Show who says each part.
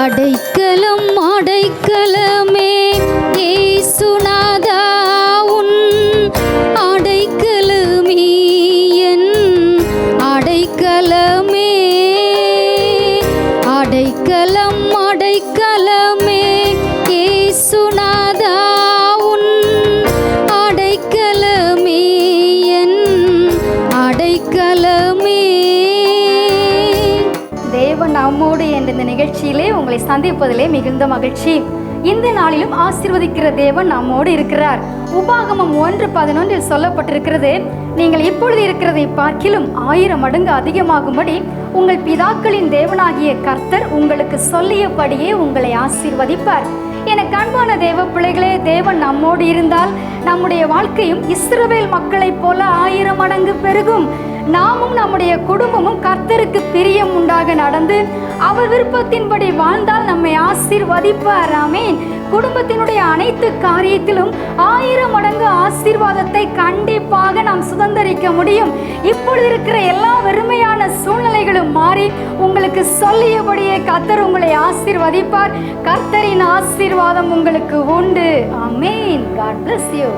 Speaker 1: அடைக்கலம் அடைக்கலமே இயேசுநாதா உன் அடைக்கலமே என் அடைக்கலமே அடைக்கலம் அடைக்கலமே இயேசுநாதா உன் அடைக்கலமே என் அடைக்கலமே.
Speaker 2: தேவன் நம்மோடு என்ற இந்த நிகழ்ச்சியிலே உங்களை சந்திப்பதிலே மிகுந்த மகிழ்ச்சி. இந்த நாளிலும் ஆசீர்வதிக்கிற தேவன் நம்மோடு இருக்கிறார். உபாகமம் 1:11 சொல்லப்பட்டிருக்கிறது, நீங்கள் இப்பொழுது இருக்கிறதை பார்க்கிலும் 1000 மடங்கு அதிகமாகும்படி உங்கள் பிதாக்களின் தேவனாகிய கர்த்தர் உங்களுக்கு சொல்லியபடியே உங்களை ஆசீர்வதிப்பார். என அன்பான தேவ பிள்ளைகளே, தேவன் நம்மோடு இருந்தால் நம்முடைய வாழ்க்கையும் இஸ்ரவேல் மக்களைப் போல 1000 மடங்கு பெருகும். நாமும் நம்முடைய குடும்பமும் கர்த்தருக்கு பிரியம் உண்டாக நடந்து அவர் விருப்பத்தின்படி வாழ்ந்தால் நம்மை ஆசீர்வதிப்பார். ஆமென். குடும்பத்தினுடைய அனைத்து காரியத்திலும் 1000 மடங்கு ஆசீர்வாதத்தை கண்டிப்பாக நாம் சுதந்திரிக்க முடியும். இப்பொழுது இருக்கிற எல்லா வெறுமையான சூழ்நிலைகளும் மாறி உங்களுக்கு சொல்லியபடியே கர்த்தர் உங்களை ஆசீர்வதிப்பார். கர்த்தரின் ஆசீர்வாதம் உங்களுக்கு உண்டு. ஆமென். God bless you.